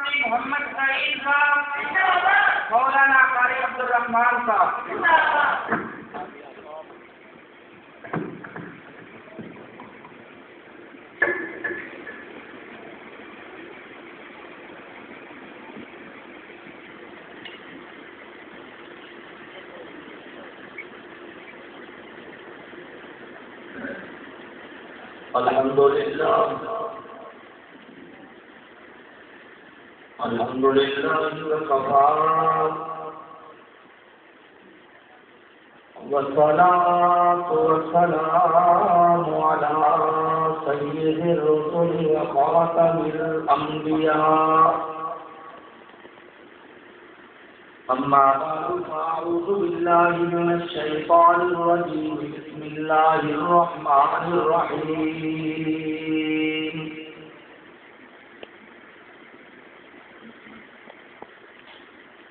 مفتی محمد سعید صاحب، مولانا قاری عبدالرحمان صاحب۔ الحمدللہ وکفى والصلاة والسلام على سيد الرسل وخاتم الأنبياء، أما بعد فأعوذ بالله من الشيطان الرجيم، بسم الله الرحمن الرحيم.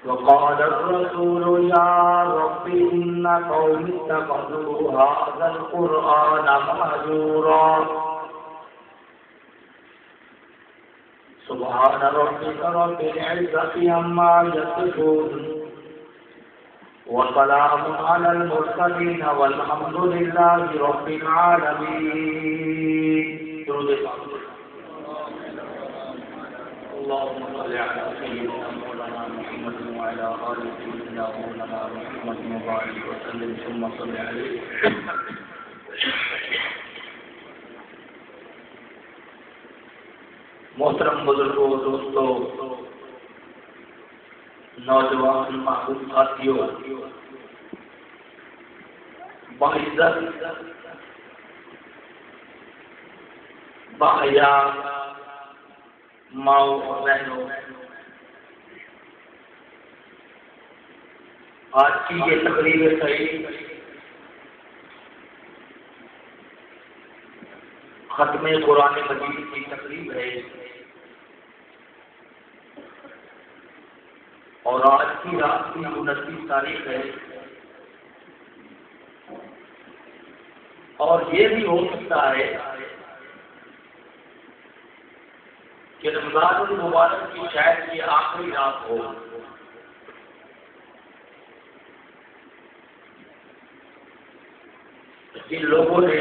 وقال الرسول يا رب إن قوم اتخذوا هذا القرآن مهجورا. سبحان ربك رب العزة عما يصفون وسلام على المرسلين والحمد لله رب العالمين. اللهم صل على سيدنا مولانا محمد وعلى آل سيدنا مولانا محمد وبارك وسلم ثم صل عليه. محترم بزرگوں، دوستوں، نوجوان محبوب ساتھیوں، باعزت باحیا ماؤں اور بہنوں، آج کی یہ تقریب صحیح ختم قرآن مجید کی تقریب ہے، اور آج کی رات کی 29 تاریخ ہے، اور یہ بھی ہو سکتا ہے کہ رمضان المبارک کی شاید یہ آخری رات ہو. جن لوگوں نے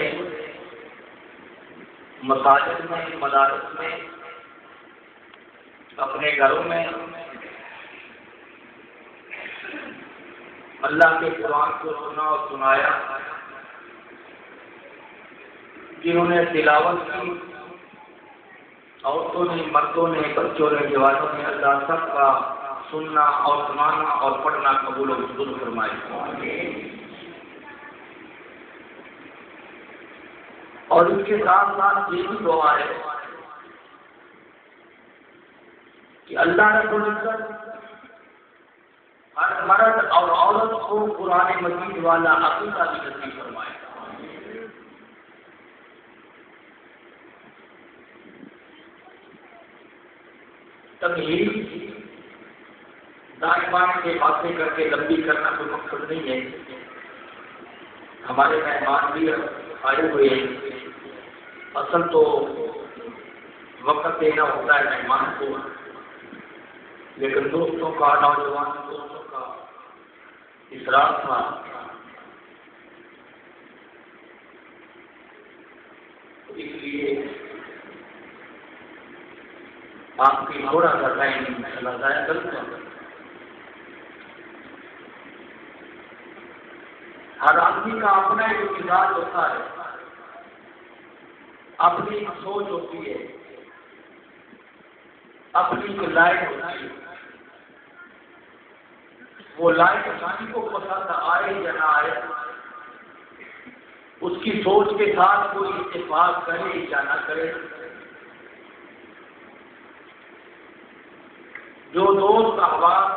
مساجد میں، مدارس میں، اپنے گھروں میں اللہ کے قرآن کو سنا اور سنایا، جنہوں نے تلاوت کی، عورتوں نے، مردوں نے، بچوں نے، جوانوں نے، اللہ سب کا سننا اور سنانا اور پڑھنا قبول و منظور فرمائے. اور اس کے ساتھ ساتھ یہ بھی دعا ہے کہ اللہ رب العزت ہر مرد اور عورت کو قرآن مجید والا عقیدہ بھی نصیب فرمائے. تمہید دائیں بائیں کے باتیں کر کے لمبی کرنا کوئی مقصد نہیں ہے. ہمارے مہمان بھی آئے ہوئے ہیں، اصل تو وقت دینا ہوتا ہے مہمان کو، لیکن دوستوں کا، نوجوان دوستوں کا اصرار تھا. اس لیے آپ کی تھوڑا سا ٹائم ضائع کروں گا. ہر آدمی کا اپنا ایک مزاج ہوتا ہے، اپنی ایک سوچ ہوتی ہے، اپنی ایک لائن ہوتی ہے. وہ لائن کسی کو پسند آئے یا نہ آئے، اس کی سوچ کے ساتھ کوئی اتفاق کرے یا نہ کرے. جو دوست احباب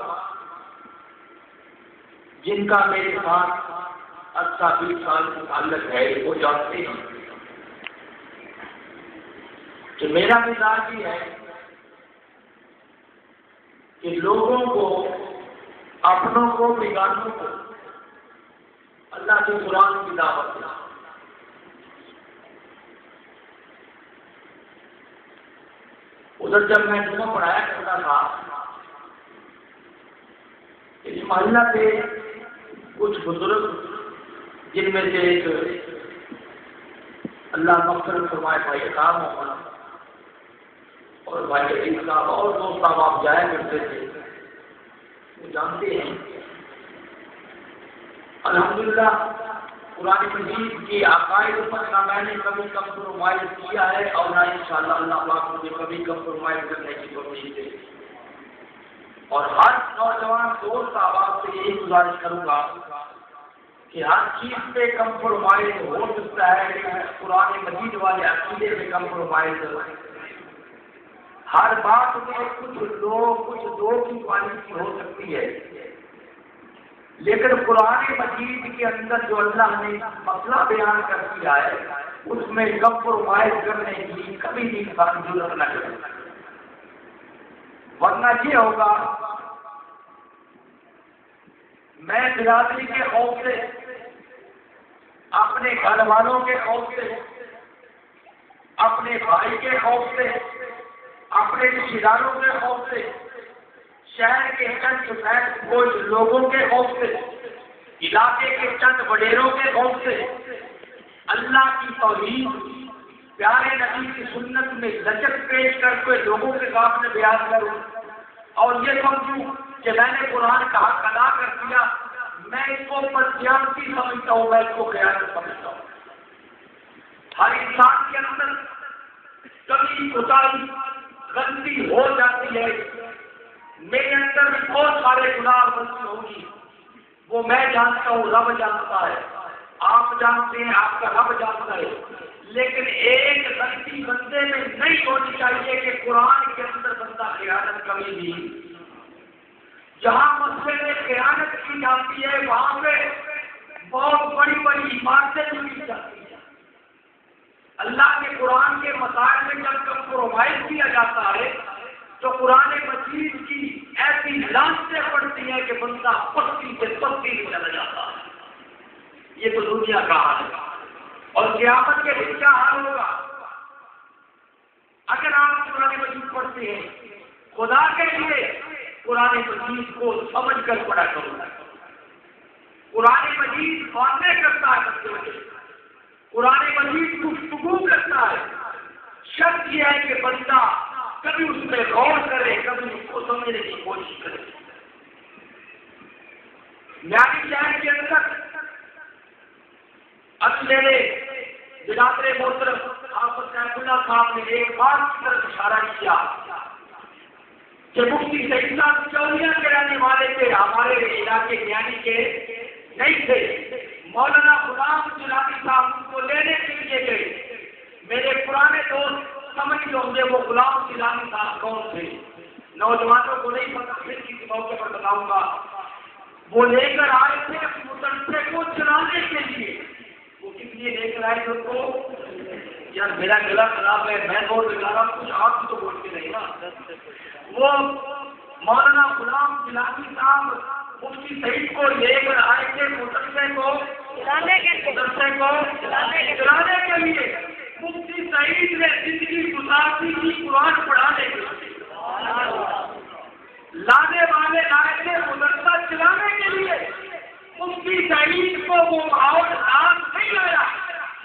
جن کا میرے ساتھ 20 سال کا تعلق ہے وہ جانتے ہیں کہ میرا مزاج یہ ہے کہ لوگوں کو، اپنوں کو، بیگانوں کو اللہ کے قرآن کی دعوت دے. ادھر جب میں جمعہ پڑھایا کرتا تھا اس محلہ کے کچھ بزرگ جن میں سے ایک اللہ مغفرت فرمائے بھائی صاحب مولانا اور بھائی عزیز صاحب اور دوست صاحب آپ جایا کرتے تھے، وہ جانتے ہیں الحمدللہ قرآن مجید کی عقائد پر نہ میں نے کبھی کمپرومائز کیا ہے اور نہ انشاءاللہ اللہ پاک مجھے کبھی کمپرومائز کرنے کی توفیق دے۔ اور ہر نوجوان دوست آپ سے یہی گزارش کروں گا کہ ہر چیز پہ کمپرومائز ہو سکتا ہے لیکن قرآن مجید والے عقیدے پہ کمپرومائز ہر بات میں کچھ دو کی پالیسی ہو سکتی ہے، لیکن قرآن مجید کے اندر جو اللہ نے مسئلہ بیان کر دیا ہے اس میں کمپرومائز کرنے کی کبھی بھی انسان ضرورت نہ کرے، ورنہ یہ ہوگا میں برادری کے خوف سے، اپنے گھر والوں کے خوف سے، اپنے بھائی کے خوف سے، اپنے رشتے داروں کے خوف سے، شہر کے چند سفید کچھ لوگوں کے خوف سے، علاقے کے چند وڈیروں کے خوف سے اللہ کی توحید پیارے نبی کی سنت میں لچک پیش کر کے لوگوں کے سامنے بیان کروں اور یہ سمجھوں کہ میں نے قرآن کا حق ادا کر دیا، میں اس کو بدقیامتی سمجھتا ہوں، میں اس کو خیانت سمجھتا ہوں۔ ہر انسان کے اندر کبھی کوتاہی غلطی ہو جاتی ہے، میرے اندر بھی بہت سارے گناہ غلطی ہوگی، وہ میں جانتا ہوں، رب جانتا ہے، آپ جانتے ہیں، آپ کا رب جانتا ہے، لیکن ایک غلطی بندے میں نہیں ہونی چاہیے کہ قرآن کے اندر بندہ خیانت کبھی بھی، جہاں مسئلے میں خیانت کی جاتی ہے وہاں پہ بہت بڑی بڑی عمارتیں جڑی جاتی ہیں۔ اللہ کے قرآن کے مسائل میں جب کمپرومائز کیا جاتا ہے تو قرآن مجید کی ایسی لانچیں پڑتی ہیں کہ بندہ پستی سے پستی میں چلا جاتا ہے۔ یہ تو دنیا کا حال ہے اور قیامت کے دن کیا حال ہوگا اگر آپ قرآن مجید پڑھتے ہیں؟ خدا کے لیے قرآن مجید کو سمجھ کر پڑھا کرو، قرآن مجید باتیں کرتا ہے بچے بچے، قرآن مجید گفتگو کرتا ہے، شرط یہ ہے کہ بندہ کبھی اس پہ غور کرے، کبھی اس کو سمجھنے کی کوشش کرے۔ میاری شہر کے اندر میرے جناب محترم حافظ سیف اللہ صاحب نے ایک بات کی طرف اشارہ کیا کہ مفتی سعید صاحب چوریا کے رہنے والے تھے، ہمارے علاقے یعنی کے نہیں تھے، مولانا غلام جلالی صاحب ان کو لینے کے لیے گئے۔ میرے پرانے دوست سمجھ لو گے وہ غلام جلالی صاحب کون تھے، نوجوانوں کو نہیں پتا، پھر کسی موقع پر بتاؤں گا۔ وہ لے کر آئے تھے مدرسے کو چلانے کے لیے۔ وہ کس لیے لے کر آئے تھے ان کو؟ یار میرا گلا خراب ہے، میں بول لگا رہا ہوں، کچھ آپ بھی تو بولتے نہیں نا۔ وہ مولانا غلام جلالی صاحب مفتی سعید کو لے کر آئے تھے مدرسے کو چلانے کے لیے۔ مفتی سعید نے زندگی گزارتی تھی قرآن پڑھانے کے لیے، لانے والے آئے تھے مدرسہ چلانے کے لیے۔ مفتی سعید کو وہ ماحول آج نہیں لایا،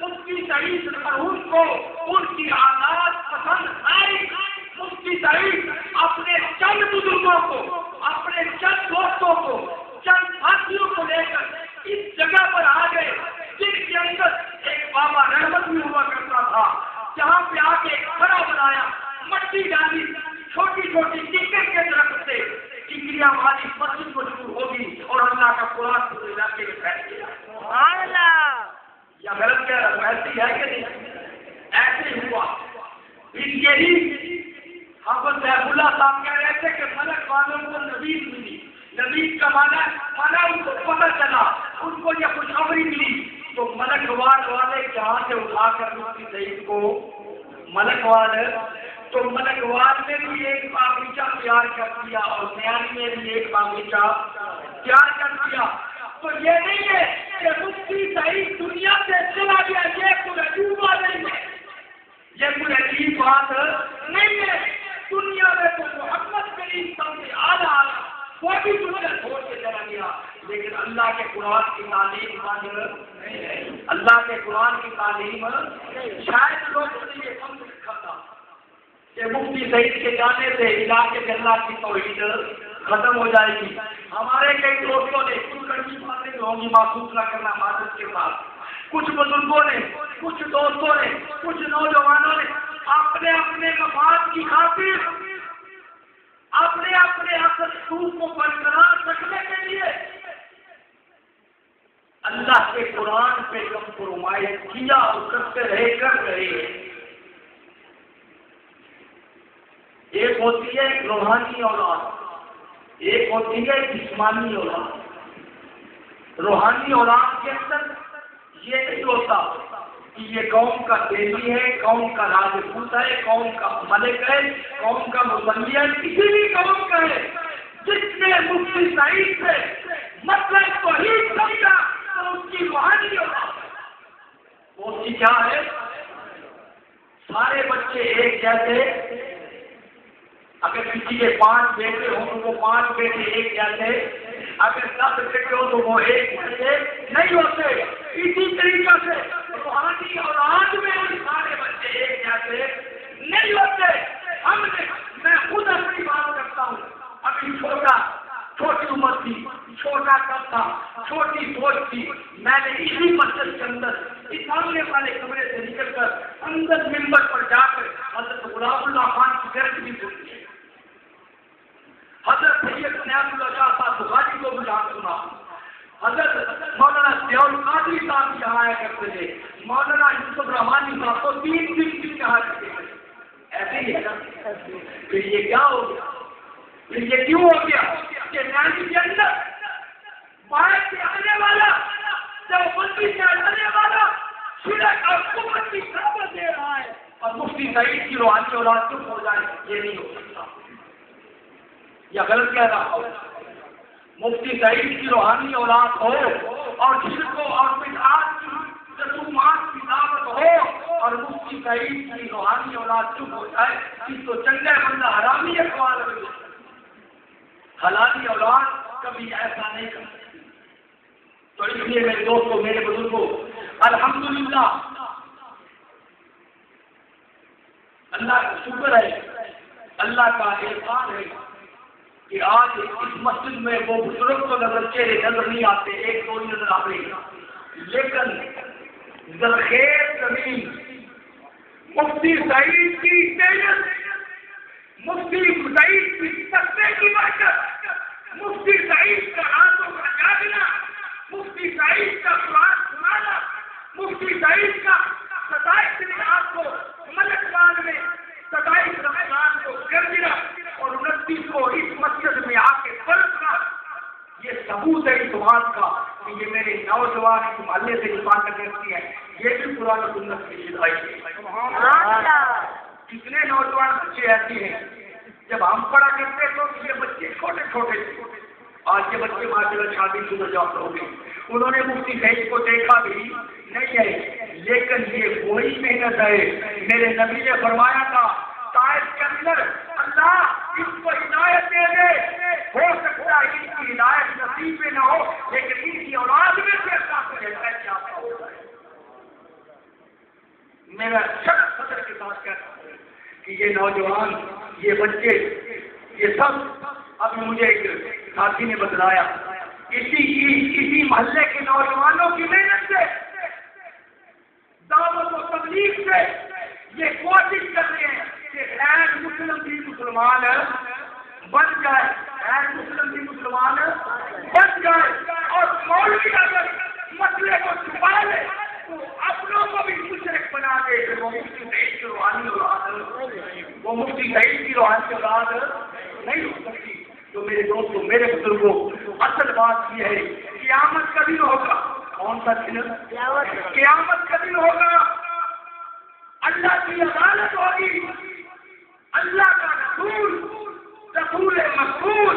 مفتی سعید مرحوم کو ان کی آلات پسند آئی۔ مفتی سعید اپنے چند بزرگوں کو، اپنے چند دوستوں کو، چند ساتھیوں کو لے کر اس جگہ پر آ گئے جن کے اندر ایک بابا رحمت بھی ہوا کرتا تھا، جہاں پہ آ کے کھڑا بنایا، مٹی ڈالی، چھوٹی چھوٹی ٹکٹ کے درخت سے ٹکریاں والی مسجد مشہور ہوگی اور اللہ کا قرآن پورے علاقے میں پھیل گیا۔ سبحان اللہ! یا غلط کہہ رہا ہوں، ایسی ہے کہ نہیں؟ ایسے ہوا۔ پھر یہی حافظ سیف اللہ صاحب کہہ رہے تھے کہ ملک والوں کو نوید ملی، نوید کا مانا ان کو پتہ چلا، ان کو یہ خوشخبری ملی تو ملک والے جہاں سے اٹھا کر مفتی سعید کو ملک والے تو ملک وال نے بھی ایک باغیچہ تیار کر دیا اور نیالی میں بھی ایک باغیچہ تیار کر دیا۔ تو یہ نہیں ہے کہ مفتی سعید دنیا سے چلا گیا، یہ کوئی عجوبہ نہیں ہے، یہ کوئی عجیب بات نہیں ہے۔ دنیا میں تو محمد کریم سب سے اعلیٰ آیا، وہ بھی دنیا چھوڑ کے چلا گیا، لیکن اللہ کے قرآن کی تعلیم نہیں ہے، اللہ کے قرآن کی تعلیم شاید لوگوں نے یہ سمجھ رکھا تھا کہ مفتی سعید کے جانے سے علاقے میں اللہ کی توحید ختم ہو جائے گی۔ ہمارے کئی دوستوں نے کچھ کڑوی باتیں جو ہوں گی محسوس نہ کرنا معذرت کے ساتھ، کچھ بزرگوں نے، کچھ دوستوں نے، کچھ نوجوانوں نے اپنے اپنے مفاد کی خاطر اپنے اپنے حقوق کو برقرار رکھنے کے لیے اللہ کے قرآن پہ کمپرومائز کیا اور کرتے رہے، کر رہے ہیں۔ ایک ہوتی ہے روحانی اولاد، ایک ہوتی ہے جسمانی اولاد۔ روحانی اولاد کے اندر یہ نہیں ہوتا کہ یہ قوم کا دیوی ہے، قوم کا راجپوت ہے، قوم کا ملک ہے، قوم کا مسلی ہے، کسی بھی قوم کا ہے۔ جس نے مفتی سعید سے مطلب توحید سمجھا تو اس کی روحانی اولاد وہ اس کی کیا ہے؟ سارے بچے ایک جیسے، اگر کسی کے 5 بیٹے ہوں تو وہ 5 بیٹے ایک جیسے، اگر 10 بیٹے ہو تو وہ ایک جیسے نہیں ہوتے۔ اسی طریقے سے روحانی اولاد میں ان سارے بچے ایک جیسے نہیں ہوتے۔ میں خود اپنی بات کرتا ہوں، ابھی چھوٹی عمر تھی، چھوٹا کب تھا، چھوٹی سوچ تھی، میں نے اسی مسجد کے اندر اس سامنے والے کمرے سے نکل کر اندر ممبر پر جا کر حضرت غلام اللہ خان کی گرج بھی سنی ہے، حضرت سید نیاز اللہ شاہ صاحب بخاری کو بھی یہاں سنا، حضرت مولانا ضیاء القادری صاحب بھی یہاں آیا کرتے تھے، مولانا یوسف رحمانی صاحب کو 3 دن یہاں رکھتے تھے۔ ایسے ہی ہے نا؟ پھر یہ کیا ہو گیا؟ پھر یہ کیوں ہو گیا کہ نانی کے اندر باہر سے آنے والا، دیوبندی سے آنے والا شرک اور کفر کی دعوت دے رہا ہے اور مفتی سعید کی روحانی اولاد چپ ہو جائے؟ یہ نہیں ہو سکتا، یا غلط کہہ رہا ہوں؟ مفتی سعید کی روحانی اولاد ہو اور شرک اور بدعات کی رسومات کی دعوت ہو اور مفتی سعید کی روحانی اولاد چپ ہو جائے، اس کو چنگے بندہ حرامی اخبار میں حلالی اولاد کبھی ایسا نہیں کر سکتی۔ تو اس لیے میرے دوستوں، میرے بزرگوں، الحمدللہ اللہ کا شکر ہے، اللہ کا احسان ہے کہ آج اس مسجد میں وہ بزرگ کو چہرے نظر نہیں آتے، 1-2 ہی نظر آتے، لیکن ذوالخیر زمین مفتی سعید کی سیرت، مفتی سعید کی تقوی کی برکت، مفتی سعید کا راتوں کا جاگنا، مفتی سعید کا قرآن سنانا، مفتی سعید کا 27 رات کو ملکوان میں 27 رمضان کو گرجنا اور 29 کو اس مسجد میں آ کے پڑھنا، یہ ثبوت ہے اس بات کا کہ یہ میرے نوجوان اس محلے سے عبادت کرتی ہیں، یہ بھی قرآن و سنت کی شدائی ہے۔ کتنے نوجوان بچے ایسے ہیں، جب ہم پڑھا کرتے تو یہ بچے چھوٹے چھوٹے تھے، آج کے بچے ماشاءاللہ شادی شدہ جاتے ہو گئے، انہوں نے مفتی سعید کو دیکھا بھی نہیں ہے، لیکن یہ وہی محنت ہے۔ میرے نبی نے فرمایا تھا طائف کے اندر اللہ اس کو ہدایت دے دے، ہو سکتا ہے ان کی ہدایت نصیب میں نہ ہو لیکن ان کی اولاد میں سے اللہ کو ہدایت یافتہ ہو جائے۔ میرا شخص صدر کے ساتھ کہتا ہے کہ یہ نوجوان، یہ بچے، یہ سب ابھی مجھے ایک ساتھی نے بتلایا، اسی محلے کے نوجوانوں کی محنت سے، دعوت و تبلیغ سے یہ کوشش کر رہے ہیں کہ غیر مسلم بھی مسلمان بن جائے، غیر مسلم بھی مسلمان بن جائے، اور مولوی اگر مسئلے کو چھپا لے تو اپنوں کو بھی مشرک بنا دے کہ وہ مفتی سعید کی روحانی اولاد، وہ مفتی سعید کی روحانی اولاد نہیں ہو سکتی۔ تو میرے دوستوں، میرے بزرگوں، اصل بات یہ ہے قیامت کا دن ہوگا۔ کون سا دن؟ قیامت کا دن ہوگا، اللہ کی عدالت ہوگی، اللہ کا رسول مقبول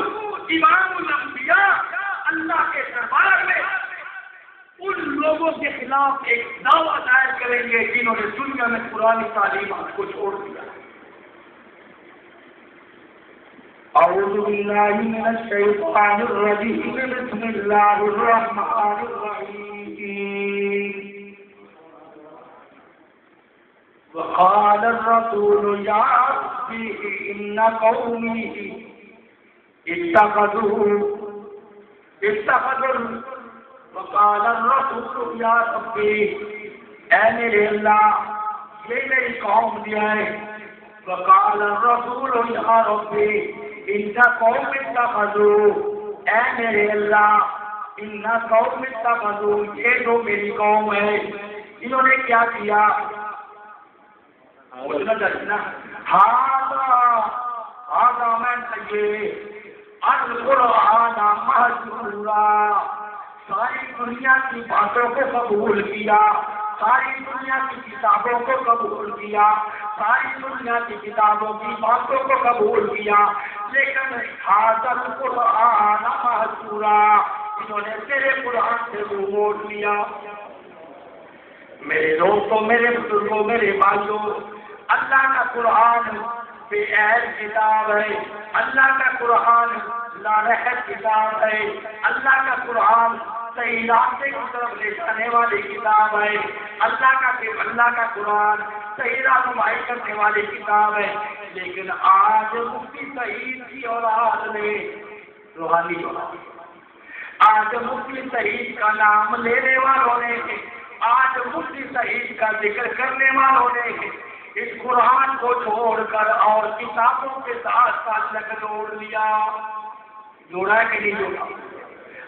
امام الانبیاء اللہ کے دربار میں ان لوگوں کے خلاف ایک دعویٰ دائر کریں گے جنہوں نے دنیا میں پرانی تعلیمات کو چھوڑ دیا، أعوذ بالله من الشيطان الرجيم بسم الله الرحمن الرحيم وقال الرسول يا ربي إن قومي اتخذوا وقال الرسول يا ربي اے میرے اللہ یہ میری قوم بھی ہے وقال الرسول یا ربی ان قوم اتخذوا اے میرے اللہ ان قوم اتخذوا یہ جو میری قوم ہے انہوں نے کیا کیا ہاں میں کہیے القرآن مہجورا ساری دنیا کی باتوں کو قبول کیا ساری دنیا کی کتابوں کو قبول کیا ساری دنیا کی کتابوں کی باتوں کو قبول کیا لیکن حاضر قرآن مہجورا انہوں نے تیرے قرآن سے منہ موڑ لیا میرے دوستوں میرے بزرگوں میرے بھائیوں اللہ کا قرآن بے عیب کتاب ہے اللہ کا قرآن لارحت کتاب ہے اللہ کا قرآن صحیح راستے کی طرف لے جانے والی کتاب ہے اللہ کا قرآن صحیح رہنمائی کرنے والی کتاب ہے لیکن آج مفتی سعید کی اولاد نے روحانی اولاد آج مفتی سعید کا نام لینے والوں نے آج مفتی سعید کا ذکر کرنے والوں نے اس قرآن کو چھوڑ کر اور کتابوں کے ساتھ ساتھ لگ جوڑ لیا جوڑا ہے کہ نہیں جوڑا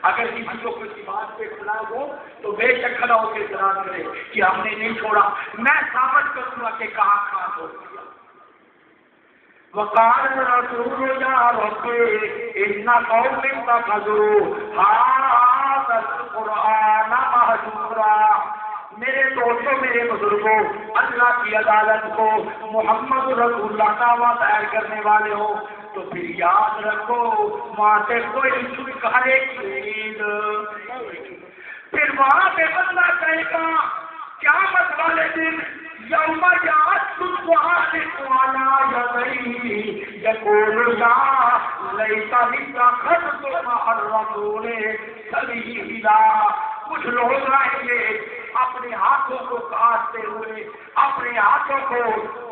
اگر کسی کو کسی بات پہ اختلاف ہو تو بے شک کھڑا ہو کے اعتراض کرے کہ ہم نے نہیں چھوڑا میں ثابت کروں گا کہ کہاں چھوڑ دیا وقال رسول یا رب ان قوم اتخذوا هذا القرآن مهجورا میرے دوستوں میرے بزرگوں اللہ کی عدالت کو محمد رسول اللہ کا دائر کرنے والے ہو تو پھر یاد رکھو وہاں سے کوئی چھٹکارے کی امید پھر وہاں پہ بندہ کہے گا قیامت والے دن یوم یعض الظالم علی یدیہ یقول یا لیتنی اتخذت مع الرسول سبیلا کچھ لوگ آئیں گے اپنے ہاتھوں کو کاٹتے ہوئے اپنے ہاتھوں کو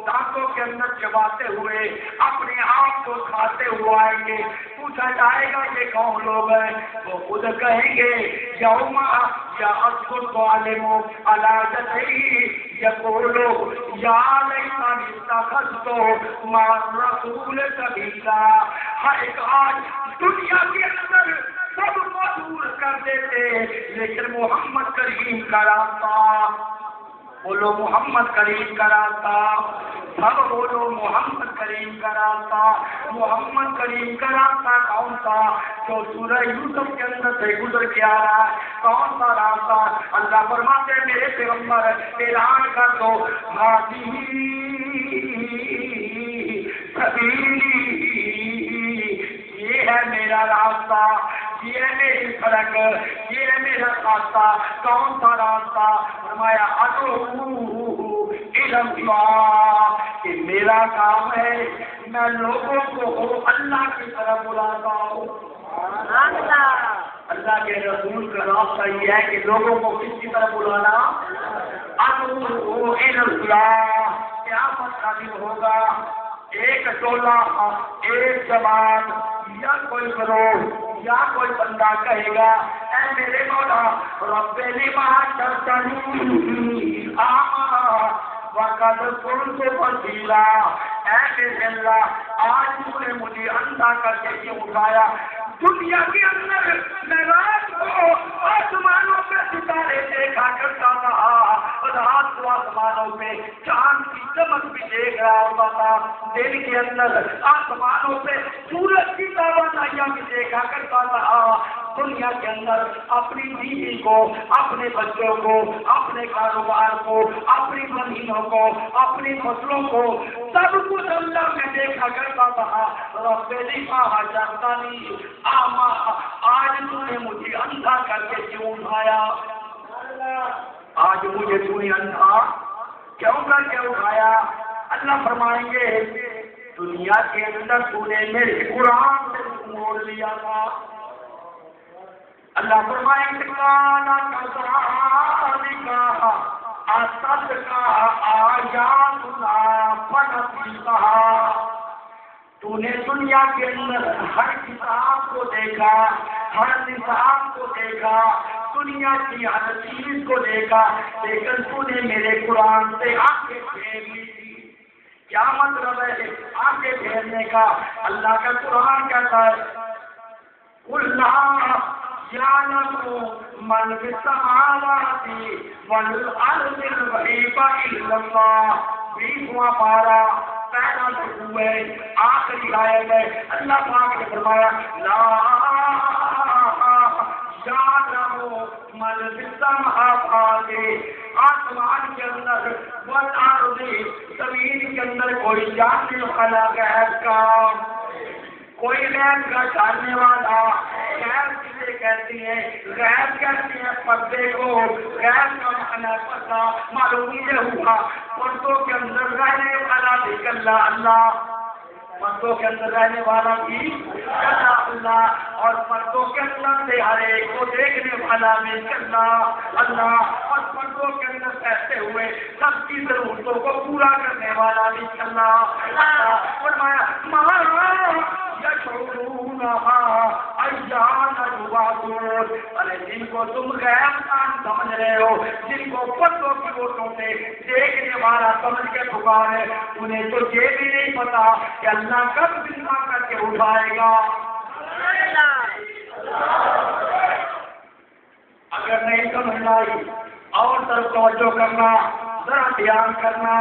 دانتوں کے اندر چباتے ہوئے اپنے آپ کو کھاتے ہوئے آئیں گے پوچھا جائے گا یہ کون لوگ ہیں وہ خود کہیں گے یوم یعض الظالم علی یدیہ یقول یا لیتنی اتخذت مع الرسول سبیلا ہر ایک آج دنیا کے اندر سب دور کر دیتے لیکن محمد کریم کا راستہ بولو محمد کریم کا راستہ سب بولو محمد کریم کا راستہ محمد کریم کا راستہ کون سا جو سورہ یوسف کے اندر سے گزر کے آ رہا ہے کون سا راستہ اللہ فرماتے ہیں میرے پیغمبر اعلان کر دو ہادی سبیلی یہ ہے میرا راستہ یہ ہے میری سڑک یہ ہے میرا راستہ کون سا راستہ فرمایا ادعو الی اللہ کہ میرا کام ہے میں لوگوں کو اللہ کی طرف بلاتا ہوں اللہ کے رسول کا راستہ یہ ہے کہ لوگوں کو کس کی طرف بلانا ادعو الی اللہ قیامت کا دن ہوگا ایک ٹولہ ایک زبان یا کوئی گروہ یا کوئی بندہ کہے گا اے میرے مولا رب لما حشرتنی اعمی وقد كنت بصیرا اے میرے اللہ آج تو نے مجھے اندھا کر کے کیوں اٹھایا دنیا کے اندر میں رات کو آسمانوں پہ ستارے دیکھا کرتا تھا رات کو آسمانوں پہ چاند کی چمک بھی دیکھ رہا ہوتا تھا دن کے اندر آسمانوں پہ سورج کی توانائیاں بھی دیکھا کرتا تھا دنیا کے اندر اپنی بیوی کو اپنے بچوں کو اپنے کاروبار کو اپنی زمینوں کو اپنی فصلوں کو سب کچھ اللہ میں دیکھا کرتا تھا رب لما حشرتنی اعمی آج تو نے مجھے اندھا کر کے کیوں اٹھایا آج مجھے تو نے اندھا کیوں کر کے اٹھایا اللہ فرمائیں گے دنیا کے اندر تو نے میرے قرآن سے موڑ لیا تھا. اللہ فرمائے کانا کذالک اتتک آیاتنا فنسیتھا. تو نے دنیا کے اندر ہر کتاب کو دیکھا, ہر نظام کو دیکھا, دنیا کی ہر چیز کو دیکھا, لیکن تو نے میرے قرآن سے آنکھیں پھیر لی تھی. کیا مطلب ہے آنکھیں پھیرنے کا؟ اللہ کا قرآن کہتا ہے قُلْ لَا يَعْلَمُ مَنْ فِي السَّمَاوَاتِ وَالْأَرْضِ الْغَيْبَ إِلَّا اللَّهُ. 20واں پارہ پہلا رکوع ہے, آخری آیت ہے. اللہ پاک نے فرمایا لا یعلم من فی السماوات, آسمان کے اندر, والارض, زمین کے اندر کوئی جاننے والا غیب کا, کوئی غیب کا جاننے والا. غیب کسے کہتی ہے؟ غیب کہتی ہے پردے کو. غیب کا معنی پردہ معلوم یہ ہوا پردوں کے اندر رہنے والا بھی اللہ اللہ, پردوں کے اندر رہنے والا بھی اللہ اللہ, اور پردوں کے اندر سے ہر ایک کو دیکھنے والا بھی اللہ اللہ, اور پردوں کے اندر رہتے ہوئے سب کی ضرورتوں کو پورا کرنے والا بھی اللہ اللہ. فرمایا مَا یشعرونہا ایان یبعثون. ارے جن کو تم غیب دان سمجھ رہے ہو, جن کو پردوں کی ووٹوں سے دیکھنے والا سمجھ کے پکارے, انہیں تو یہ بھی نہیں پتا کہ اللہ کب زندہ کر کے اٹھائے گا. اگر نہیں سمجھ آئی اور طرف توجہ کرنا, ذرا دھیان کرنا.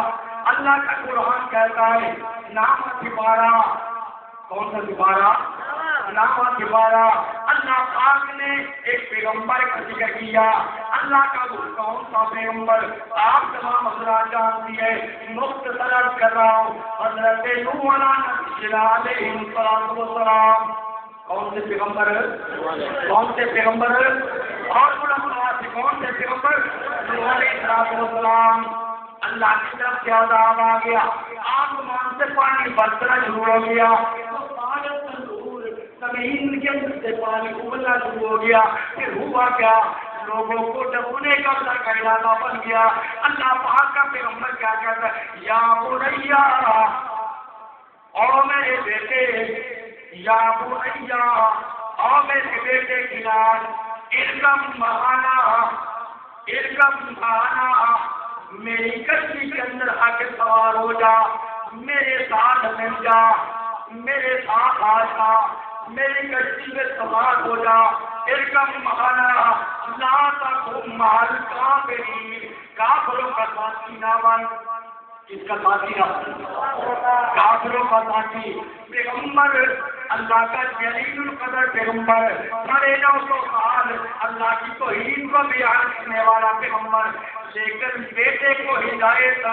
اللہ کا قرآن کہتا ہے نام سپارہ, کون سا سپارہ؟ نام سپارہ. اللہ پاک نے ایک پیغمبر کا ذکر کیا. اللہ کا وہ کون سا پیغمبر؟ آپ تمام حضرات جانتی ہے, مختصر کر رہا ہوں. حضرت نوح علیہ السلام. کون سے پیغمبر؟ کون سے پیغمبر؟ اور کون سے پیغمبر؟ نوح علیہ السلام. اللہ کی طرف سے عذاب آ گیا, آسمان سے پانی برسنا شروع ہو گیا, زمین کے اندر سے پانی ابلنا شروع ہو گیا. پھر ہوا کیا؟ لوگوں کو ڈبونے کا ارادہ بن گیا. اللہ پاک کا پیغمبر کیا کہتا ہے؟ یا بنیا, او میرے بیٹے, یا بنیا, او میرے بیٹے کنان, ارکم معانا, ارکم معانا, میری کشتی کے اندر آ کے سوار ہو جا, میرے ساتھ مل جا, میرے ساتھ آ جا, میری کشتی میں سوار ہو جا. ارکم معانا لا تکن مع الکافرین, کافروں کا ساتھی نہ بن. کس کا ساتھی نہ بن؟ کافروں کا ساتھی. پیغمبر اللہ کا جلیل القدر پیغمبر, 950 سال اللہ کی توحید کو بیان کرنے والا پیغمبر, لیکن بیٹے کو ہدایت.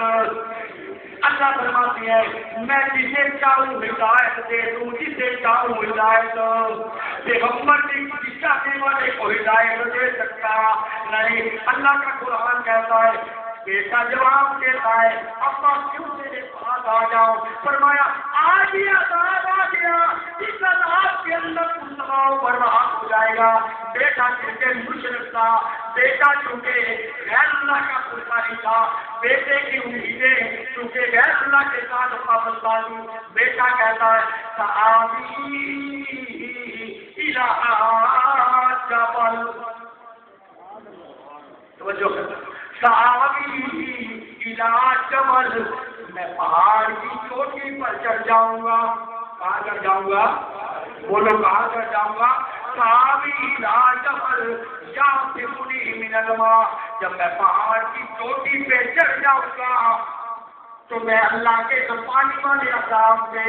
اللہ فرماتی ہے میں جسے چاہوں ہدایت دے دوں, جسے چاہوں ہدایت. پیغمبر کی چاہنے والے کو ہدایت دے سکتا نہیں. اللہ کا قرآن کہتا ہے, بیٹا جواب دیتا ہے ابا کیوں میرے پاس آ جاؤ. فرمایا آج ہی عذاب آ گیا, اس عذاب کے اندر کچھ دباؤ برباد ہو جائے گا. بیٹا چونکہ مشرک تھا, بیٹا چونکہ غیر اللہ کا پجاری تھا, بیٹے کی امیدیں چونکہ غیر اللہ کے ساتھ وابستہ تھی. بیٹا کہتا ہے سآوی الی جبل, توجہ کرنا, سآوی الی جبل, میں پہاڑ کی چوٹی پر چڑھ جاؤں گا. کہاں چڑھ جاؤں گا؟ بولو کہاں چڑھ جاؤں گا؟ سآوی الی جبل یعصمنی من الماء, جب میں پہاڑ کی چوٹی پہ چڑھ جاؤں گا تو میں اللہ کے پانی والے عذاب سے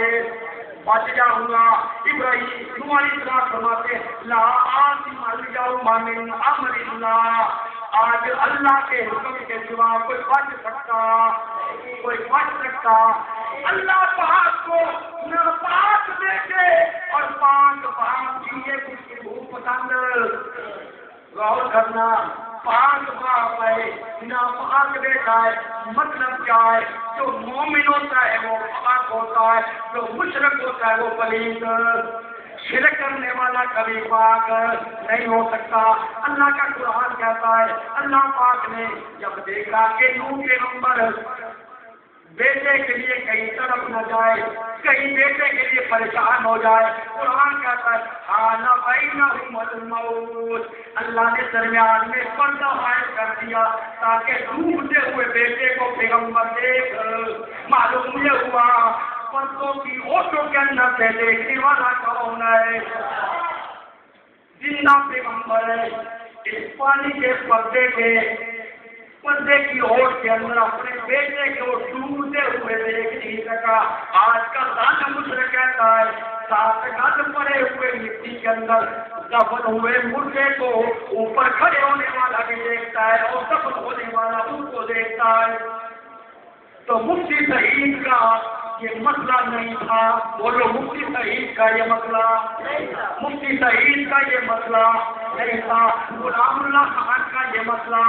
بچ جاؤں گا. ابراہیم نوح علیہ السلام فرماتے لا عاصم اليوم من امر اللہ, آج اللہ کے حکم کے سوا کوئی بچ سکتا, کوئی بچ سکتا. اللہ پاک کو ناپاک بیٹے اور پاک باپ کی یہ خوشبو پسند. غور کرنا, پاک باپ ہے, ناپاک بیٹا ہے, مطلب کیا ہے؟ جو مومن ہوتا ہے وہ پاک ہوتا ہے، جو مشرک ہوتا ہے وہ پلید، شرک کرنے والا کبھی پاک نہیں ہو سکتا۔ اللہ کا قرآن کہتا ہے، اللہ پاک نے جب دیکھا کہ نوح کے نمبر بیٹے کے لیے کہیں طرف نہ جائے، کہیں بیٹے کے لیے پریشان ہو جائے، قرآن کہتا ہے حال بینہم الموت، اللہ نے درمیان میں پردہ عائد کر دیا تاکہ ڈوبتے ہوئے بیٹے کو پیغمبر دیکھ۔ معلوم یہ ہوا پردوں کی اوٹوں کے اندر سے دیکھنے والا کون ہے؟ زندہ پیغمبر ہے۔ اس پانی کے پردے کی اوٹ کے اندر اپنے بیٹے کو ڈوبتے ہوئے دیکھ نہیں سکا۔ آج کا ظالم مشرک کہتا ہے 7 گز پڑے ہوئے مٹی کے اندر دفن ہوئے مردے کو اوپر کھڑے ہونے والا بھی دیکھتا ہے اور دفن ہونے والا ان کو دیکھتا ہے۔ تو مفتی سعید کا یہ مسئلہ نہیں تھا، بولو مفتی سعید کا یہ مسئلہ مفتی سعید کا یہ مسئلہ نہیں تھا، غلام اللہ خان کا یہ مسئلہ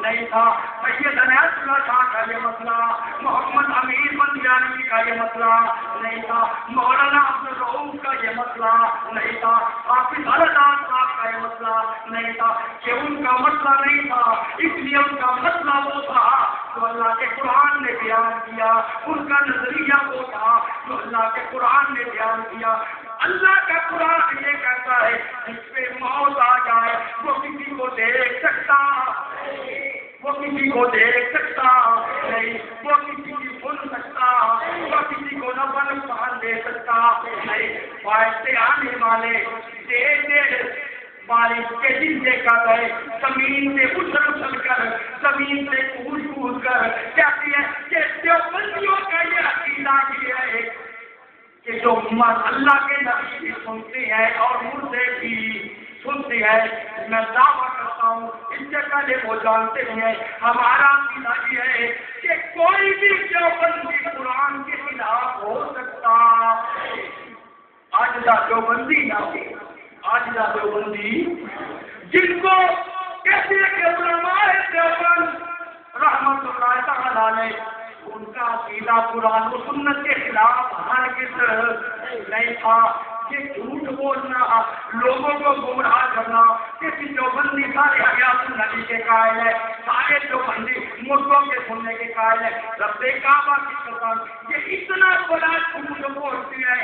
نہیں تھا، سید عنایت اللہ شاہ کا یہ مسئلہ، محمد امیر بندیانی کا یہ مسئلہ نہیں تھا، مولانا عبدالرؤوف کا یہ مسئلہ نہیں تھا، حافظ الداد صاحب کا یہ مسئلہ نہیں تھا، کہ ان کا مسئلہ نہیں تھا اس لیے ان کا مسئلہ وہ تھا جو اللہ کے قرآن نے بیان کیا، ان کا نظریہ وہ تھا جو اللہ کے قرآن نے بیان کیا۔ اللہ کا قرآن یہ کہتا ہے جس پہ موت آ جائے وہ کسی کو دیکھ سکتا، وہ کسی کو دیکھ سکتا نہیں، وہ کسی کی سن سکتا، وہ کسی کو نہ بن پہن دے سکتا نہیں۔ فائدے آنے والے دیر بارش کے دن دیکھا گئے زمین سے اچھل کر، زمین سے کود کر کہتی ہے کہ دیوبندیوں کا یہ عقیدہ یہ ہے کہ جو اللہ کے نبی بھی سنتے ہیں اور مردے بھی سنتے ہیں۔ میں دعویٰ کرتا ہوں اس سے پہلے وہ جانتے ہیں ہمارا عقیدہ یہ ہے کہ کوئی بھی دیوبندی قرآن کے خلاف ہو سکتا، آج کا دیوبندی نہ ہو، آج کا دیوبندی جن کو کہتے ہیں کہ علماء دیوبند رحمت اللہ تعالیٰ علیہ ان کا عقیدہ قرآن و سنت کے خلاف ہرگز نہیں تھا۔ یہ جھوٹ بولنا، لوگوں کو گمراہ کرنا کہ دیوبندی سارے حیات النبی کے قائل ہے، سارے دیوبندی مردوں کے سننے کے قائل ہے، رب کعبہ کی قسم یہ اتنا بڑا جھوٹ بولتی ہے۔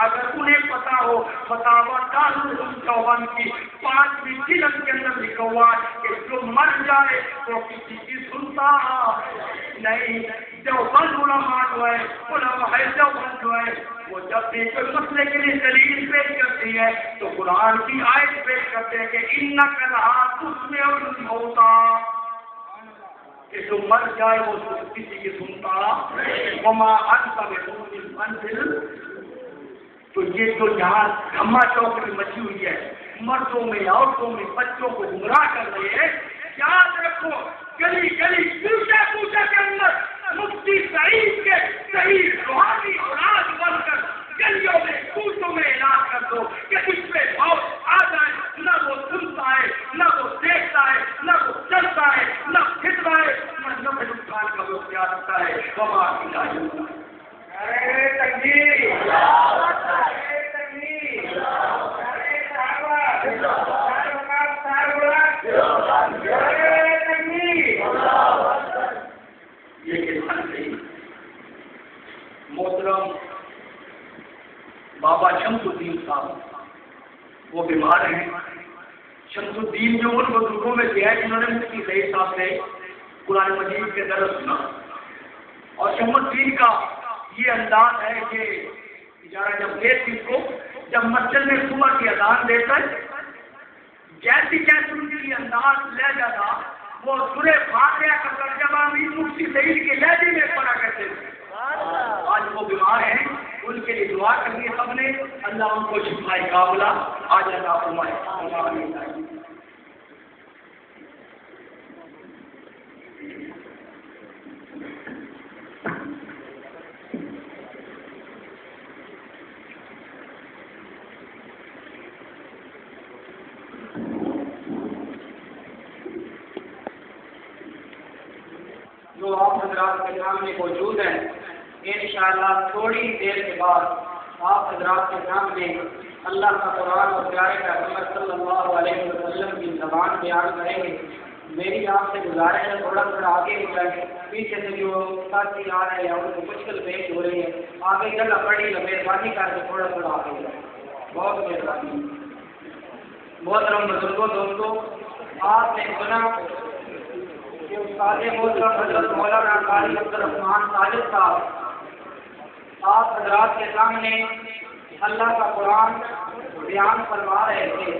اگر انہیں پتا ہو فتاوی دارالعلوم دیوبند کی 5ویں جلد کے اندر لکھا ہوا کہ جو مر جائے تو کسی کی سنتا نہیں۔ دیوبند علماء جو ہے، علماء دیوبند جو ہے وہ جب بھی کوئی مسئلے کے لیے دلیل پیش کرتی ہے تو قرآن کی آیت پیش کرتے ہیں کہ انک لا تسمع الموتى، کہ جو مر جائے وہ کسی کی سنتا، وما انت بمؤمن۔ تو یہ جو یہاں دھما چوکڑی مچی ہوئی ہے، مردوں میں عورتوں میں بچوں کو گمراہ کر رہی ہے، یاد رکھو گلی گلی کوچہ کے اندر مفتی سعید کے صحیح روحانی اولاد بن کر گلیوں میں کوچوں میں اعلان کر دو کہ اس پہ موت آ جائے، نہ وہ سنتا ہے، نہ وہ دیکھتا ہے، نہ وہ چلتا ہے، نہ پھرتا ہے، نہ نفع نقصان کا وہ اختیار رکھتا ہے۔ وما الہ تکبیر، محترم بابا شمس الدین صاحب وہ بیمار ہیں۔ شمس الدین جو ان بزرگوں میں سے ہے جنہوں نے مفتی سعید صاحب سے قرآن مجید کے درس سنا، اور شمس الدین کا یہ انداز ہے کہ بیچارہ جب دیکھ اس کو جب مسجد میں صبح کی اذان دیتا ہے جیسی ان کی انداز لہجہ تھا وہ سورہ فاتحہ کا ترجمہ بھی مفتی سعید کے لہجے میں پڑھا کرتے تھے۔ آج وہ بیمار ہیں، ان کے لیے دعا کرنی سب نے، اللہ ان کو شفائے کاملہ آج عطا فرمائے۔ جو آپ حضرات کے سامنے موجود ہیں. انشاءاللہ تھوڑی دیر کے بعد آپ حضرات کے سامنے اللہ کا قرآن اور پیارے پیغمبر صلی اللہ علیہ وسلم کی زبان بیان کریں گے. میری آپ سے گزارش ہے تھوڑا آگے ہو جائے. پیچھے سے جو ساتھی آ رہے ہیں ان کو مشکل پیش ہو رہی ہے. آگے جگہ پڑی ہے، مہربانی کر کے تھوڑا آگے ہو جائے. بہت مہربانی. محترم بزرگوں دوستوں، آپ نے سنا کہ استاد محترم حضرت مولانا قاری عبدالرحمان ساجد صاحب آپ حضرات کے سامنے اللہ کا قرآن بیان فرما رہے تھے.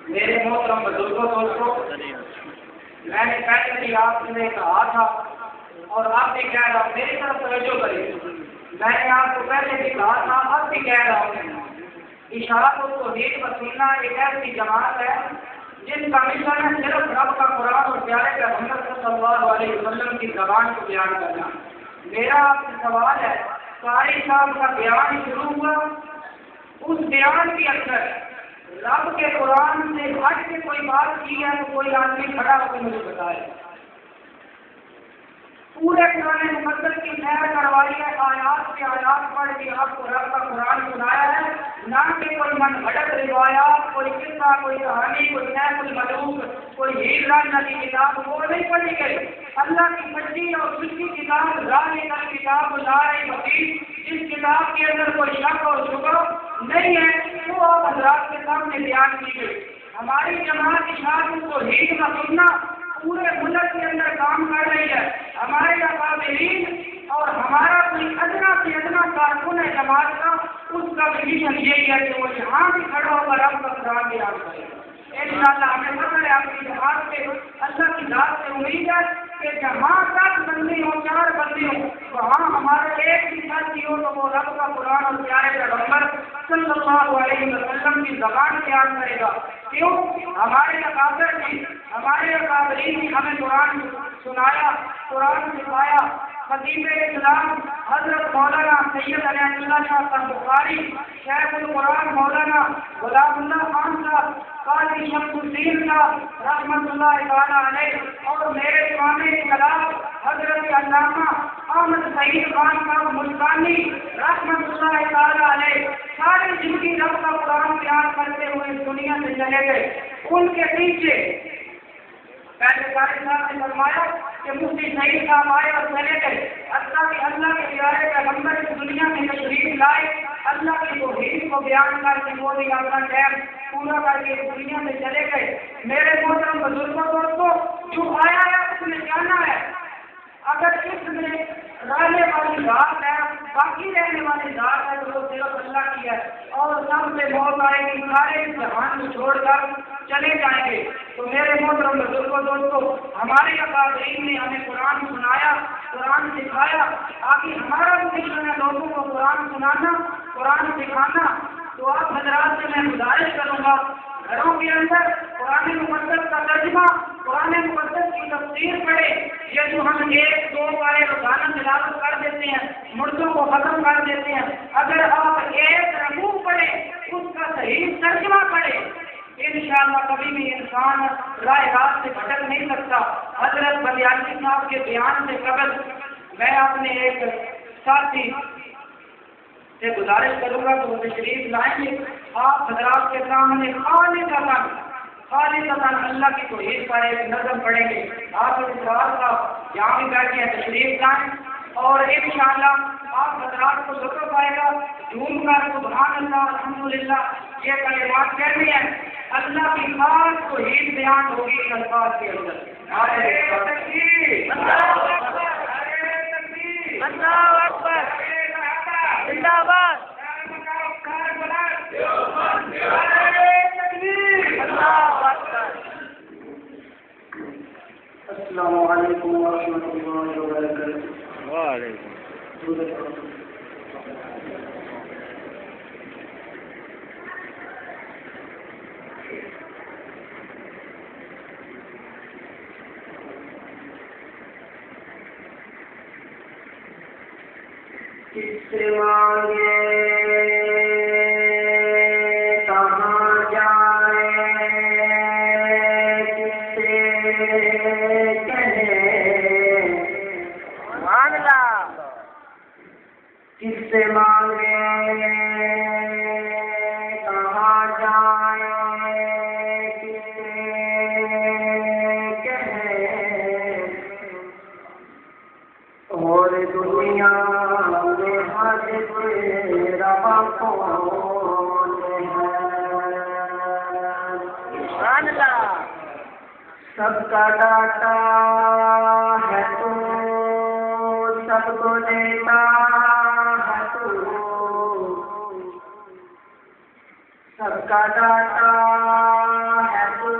میرے محترم بزرگوں دوستوں، میں نے پہلے بھی آپ سے کہا تھا اور آپ بھی کہہ رہا ہوں، میری طرف توجہ کریں. میں نے آپ کو پہلے بھی کہا تھا، اب بھی کہہ رہا ہوں، اشاعت التوحید و سنہ ایک ایسی جماعت ہے جن کا مشن ہے صرف رب کا قرآن اور پیارے پیغمبر صلی اللہ علیہ وسلم کی زبان کو بیان کرنا. میرا آپ سے سوال ہے، قاری صاحب کا بیان شروع ہوا، اس بیان کے اندر رب کے قرآن سے ہٹ کے کوئی بات کی ہے تو کوئی آدمی کھڑا ہو کے مجھے بتائے. پورے قرآن مقدس کی خیر کروائی ہے، آیات کے آیات پڑھ کے آپ کو رب کا قرآن سنایا ہے، نہ کہ کوئی من گھڑت روایات، کوئی قصہ، کوئی کہانی، کوئی سیف الملوک، کوئی ہیر رانجھا کی کتاب وہ نہیں پڑھی گئی. اللہ کی سچی اور سچی کتاب ذالک الکتاب لا ریب فیہ، جس کتاب کے اندر کوئی شک اور شبہ نہیں ہے وہ آپ حضرات کے سامنے بیان کی گئی. ہماری جماعت اشاعت التوحید و سنہ پورے ملک کے اندر کام کر رہی ہے. ہمارے اکابرین اور ہمارا کوئی ادنا سے ادنا کارکن ہے جماعت کا، اس کا بھی مشن یہی ہے کہ وہ یہاں بھی کھڑا ہوگا رب کا قرآن بیان کرے. انشاءاللہ ہمیں پتہ ہے اپنی جماعت سے اللہ کی ذات سے امید ہے کہ جہاں 10 بندی ہو، 4 بندی ہو، وہاں ہمارا ایک بھی ساتھی ہو تو وہ رب کا قرآن اور پیارے پیغمبر صلی اللہ علیہ وسلم کی زبان بیان کرے گا. کیوں؟ ہمارے اکابر نے، ہمارے اکابرین نے ہمیں قرآن سنایا، قرآن سکھایا. خطیب اسلام حضرت مولانا سید عنایت اللہ شاہ صاحب بخاری، شیخ القرآن مولانا غلام اللہ خان صاحب، قاضی شمس الدین صاحب رحمۃ اللہ تعالیٰ علیہ، اور میرے امام انقلاب حضرت علامہ احمد سعید خان صاحب ملتانی رحمۃ اللہ تعالیٰ علیہ، ساری زندگی رب کا قرآن بیان کرتے ہوئے اس دنیا سے چلے گئے. ان کے پیچھے پہلے قاری صاحب نے فرمایا کہ مفتی سعید صاحب آئے اور چلے گئے، حتیٰ کہ اللہ کے پیارے پیغمبر اس دنیا میں تشریف لائے، اللہ کی توحید کو بیان کر کے وہ بھی اپنا ٹائم پورا کر کے اس دنیا میں چلے گئے. میرے محترم بزرگوں دوستوں، جو آیا ہے اس نے جانا ہے. اگر اس میں رہنے والی ذات ہے، باقی رہنے والی ذات ہے تو وہ صرف اللہ کی ہے، اور سب سے موت آئے گی، سارے جہان کو چھوڑ کر چلے جائیں گے. تو میرے محترم بزرگوں دوستوں، ہمارے اکابرین نے ہمیں قرآن سنایا، قرآن سکھایا. آگے ہمارا مشن ہے لوگوں کو قرآن سنانا، قرآن سکھانا. تو آپ حضرات سے میں گزارش کروں گا، گھروں کے اندر قرآن مقدس کا ترجمہ، قرآن مقدس کی تفسیر پڑھے. یہ جو ہم 1-2 بار روزانہ تلاوت کر دیتے ہیں، مردوں کو ختم کر دیتے ہیں، اگر آپ ایک رکوع پڑھیں، اس کا صحیح ترجمہ پڑھیں، انشاءاللہ کبھی بھی انسان راہ راست سے بھٹک نہیں سکتا. حضرت بلیاسی صاحب کے بیان سے قبل میں اپنے ایک ساتھی سے گزارش کروں گا تو وہ تشریف لائیں گے. آپ حضرات کے سامنے خالصتاً اللہ کی توحید پر ایک نظم پڑھیں گے. آپ اسرار صاحب جہاں بھی بیٹھے ہیں تشریف لائیں، اور انشاءاللہ آپ حضرات کو لطف آئے گا. جھوم کر سبحان اللہ الحمدللہ یہ کلمات کہنے ہیں. اللہ کی خاص توحید بیان ہوگی ان الفاظ کے اندر. نعرہ تکبیر، اللہ اکبر، زندہ باد، السلام علیکم ورحمۃ اللہ وبرکاتہ. وعلیکم. کس سے مانگے کہاں جائے، کس سے کہے جائیں اور دنیا میں حاجت روا کون ہے؟ سب کا داتا ہے تو سب کو دیتا ہے تو سب کا داتا ہے تو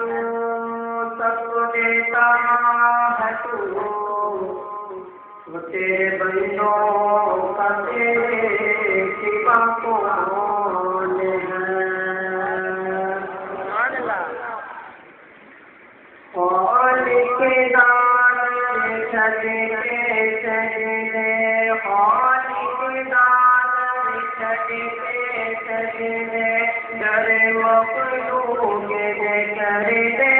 سب کو دیتا ہے تو وہ تیرے بندوں کا تیرے سوا کون ہے؟ خالق دان چھت کے سجدے خالق دان چھت کے سجدے در مخلوق دے کر دے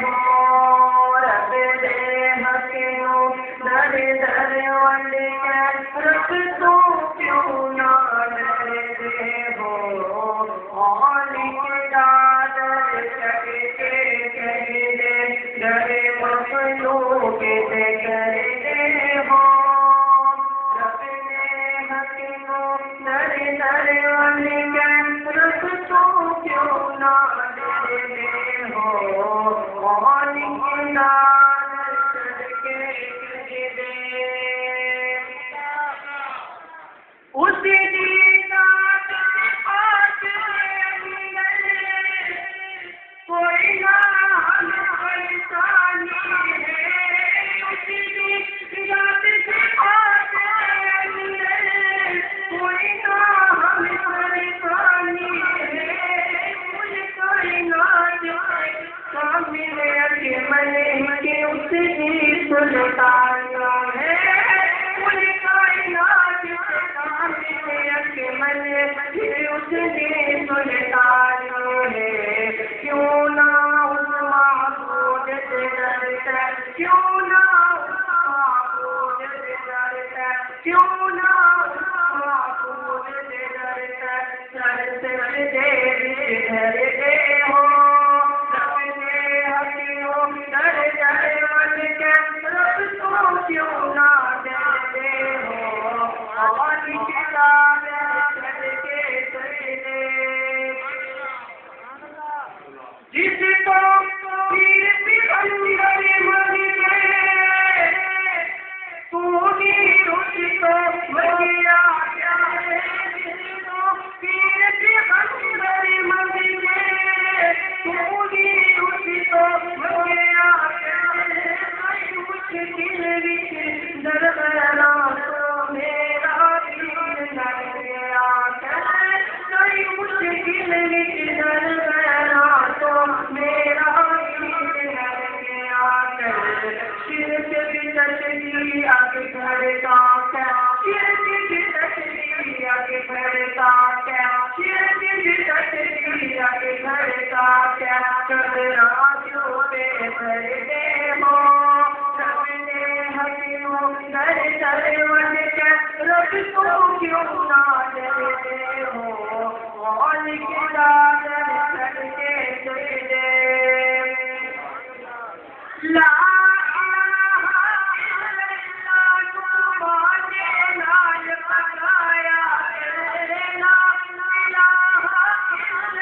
ہو رب دے حکیموں در در ونڈ کے رب تو کیوں نہ ڈرتے ہو خالق دان چھت کے سجدے در مخلوق دے کر دے ہو رب دے حکیموں در در ونڈ کے رب تو کیوں نہ ڈرتے ہو خالق دان چھت کے سجدے اسی دیدار سے پاک کوئی نہ پریشانی ہے اسی دیدار سے پاک کوئی نہ پریشانی ہے مجھے کائنات کامل اکمل کے اس کی سلطان ہے مجھے کائنات کامل اکمل کے اس کی سلطان ہے کیوں نہ اس معبود سے ڈرتا کیوں نہ اس معبود سے ڈرتا کیوں نہ اس معبود سے ڈرتا سر سجدے وچ دھر دے ہو رب دے حکیموں در در ونڈ کے رب تو کیوں نہ ڈرتے ہو خالق دان چھت کے سجدے جس کو پیر پیغمبر مر گئے تو ہی اس کو مگیا جس کو پیر پیغمبر مر گئے تو ہی اس کو مگیا مشکل وچ دربارا تو میرا دل لگ گیا کوئی مشکل وچ دربارا تو میرا دل لگ گیا شرک کی تشریح آگے بڑھتا ہے شرک کی تشریح آگے بڑھتا ہے شرک کی تشریح آگے بڑھتا ہے کبرا پہ بھرتے ہو رب دے حکیموں در در ونڈ کے رب تو کیوں نہ ڈرتے ہو خالق دان چھت کے سجدے لا الہ الا اللہ تمہارے نال پکایا لا الہ الا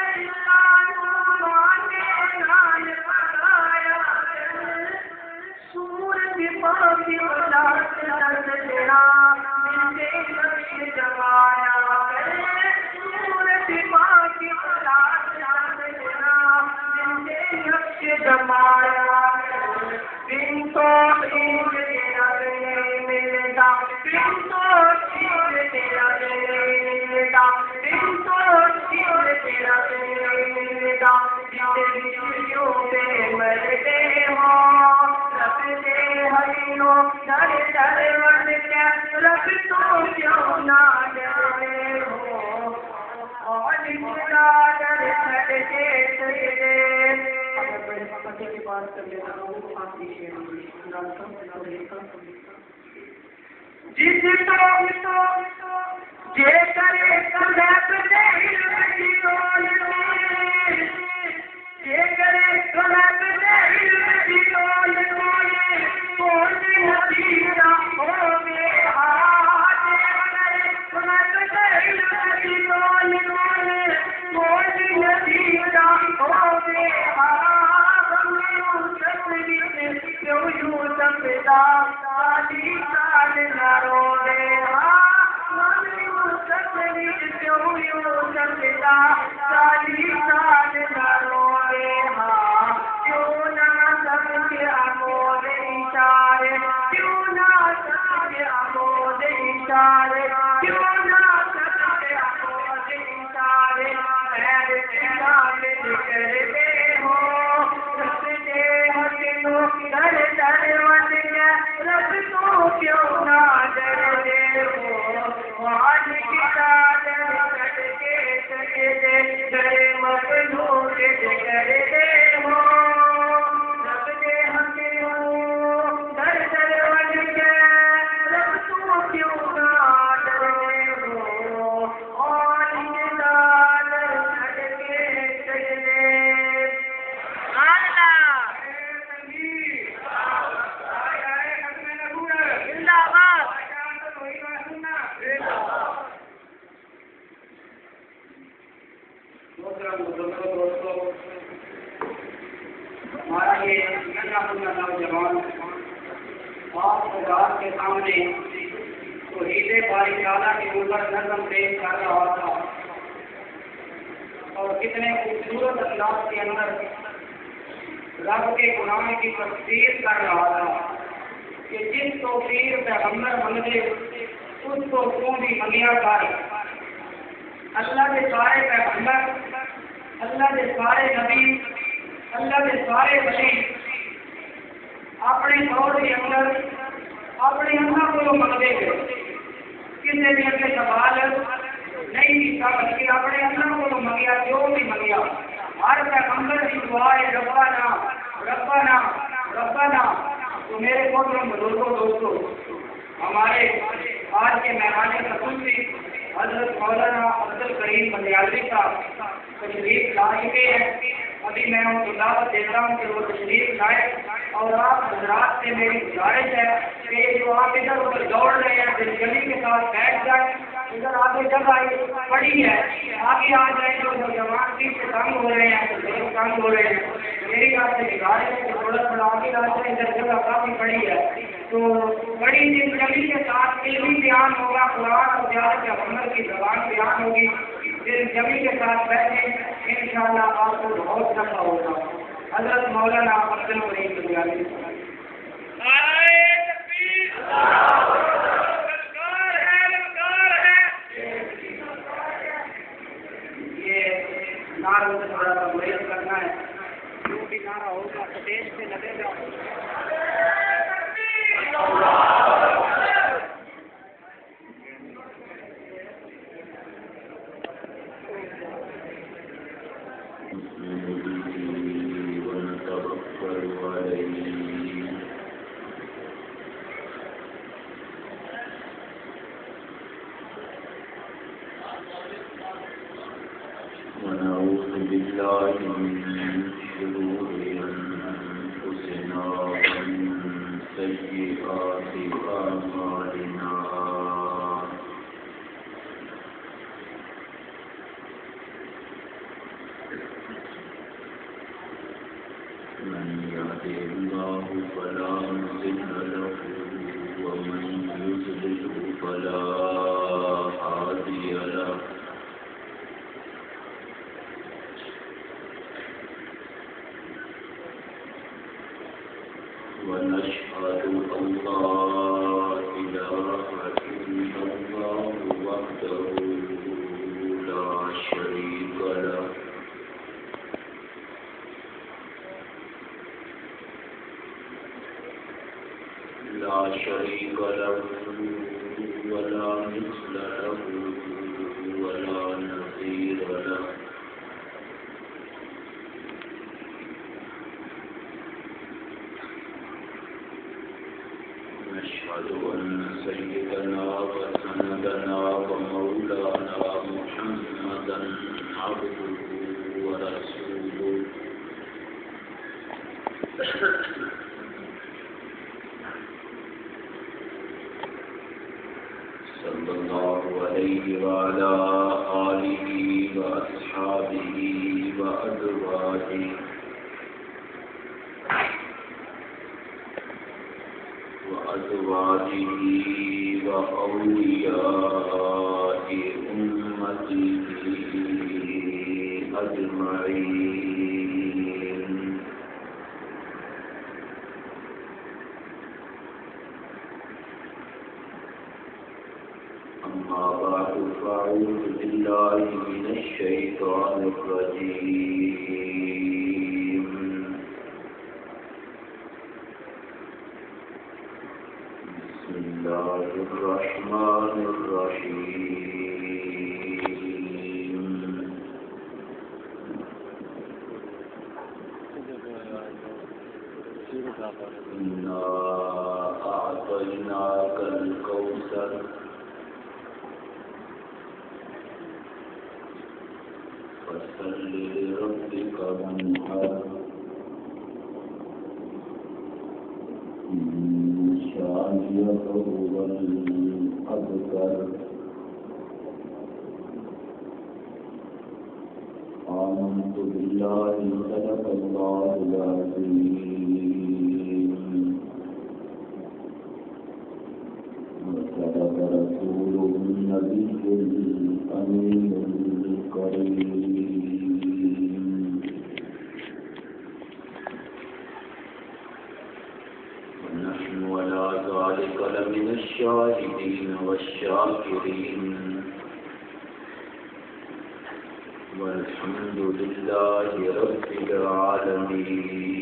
اللہ تمہارے نال پکایا سورج پاک اولاد نظرنا دل کے نقش جمایا سورج پاک اولاد نظرنا دل کے نقش جمایا بن تو عید تیرا نہیں ملتا بن تو عید تیرا نہیں ملتا بن تو عید تیرا نہیں ملتا جتنے بچڑیوں پہ مرتے ہو رب دے حکیموں در در ونڈ کے رب تو کیوں نہ ڈرتے ہو خالق دان چھت کے سجدے پتے کی بات کر لیتا ہوں آپ جس تو جے کرے سب دے علم کی دولت بزرگوں دوستوں، ہمارا یہ نوجوان آپ حضرات کے سامنے توحید باری تعالیٰ کے اوپر نظم پیش کر رہا تھا اور کتنے خوبصورت انداز کے اندر رب کے قرآن کی تفسیر کر رہا تھا کہ جس کو پیر پیغمبر منگے اس کو کیوں بھی منگیا کر۔ اللہ کے سارے پیغمبر، اللہ کے سارے نبی، اللہ کے سارے ولی اپنے دور کے اندر اپنے اللہ کو منگے گئے، کسی بھی اپنے سوال نہیں کیتا بلکہ اپنے اللہ کو منگیا، جو بھی منگیا۔ ہر پیغمبر کی دعا ہے ربنا ربنا ربنا۔ تو میرے محترم بزرگوں دوستوں، ہمارے آج کے مہمان خصوصی حضرت مولانا عبد الکریم بندیالوی صاحب تشریف لا چکے ہیں۔ ابھی میں ان کو دعوت دیتا ہوں کہ وہ تشریف لائے، اور آپ حضرات سے میری گزارش ہے کہ جو آپ ادھر ادھر دوڑ رہے ہیں دلچسپی کے ساتھ بیٹھ جائیں۔ ادھر آگے جگہ پڑی ہے، آگے آ جائیں۔ جو نوجوان پیچھے تنگ ہو رہے ہیں، لوگ تنگ ہو رہے ہیں، میری آپ سے گزارش ہے کہ تھوڑا تھوڑا آگے آ جائیں۔ ادھر جگہ کافی پڑی ہے تو بڑی دلچسپی کے ساتھ علمی بیان ہوگا، قرآن اور پیار کے عمل کی زبان بیان ہوگی۔ دلچسپی کے ساتھ بیٹھیں، انشاءاللہ آپ کو بہت نفع ہوگا۔ حضرت مولانا عبد الکریم بندیالوی صاحب۔ نعرہ سے تھوڑا سا مریض کرنا ہے، جو بھی نعرہ ہوگا سٹیج پہ لگے گا۔ ونعوذ بالله من شرور أنفسنا ومن سيئات أعمالنا، من يهده الله فلا مضل له ومن يضلل فلا هادي له، ونشهد أن لا إله إلا الله وحده لا شريك له، لا شريك له ولا مثل له ولا نظير له، نشهد أن سيدنا وسندنا ومولانا محمدا عبده ورسوله، صلى الله عليه وعلى آله وأصحابه وأزواجه وأولياء أمته أجمعين، أما بعد فأعوذ بالله من الشيطان الرجيم، بسم الله الرحمن الرحيم، إنا أعطيناك الكوثر فصل لربك وانحر، إن شانئك هو الأبتر، آمن آمنت بالله صدق الله العظيم وصدق رسوله النبي الأمين الكريم ونحن على ذلك لمن الشاهدين والشاكرين والحمد لله رب العالمين.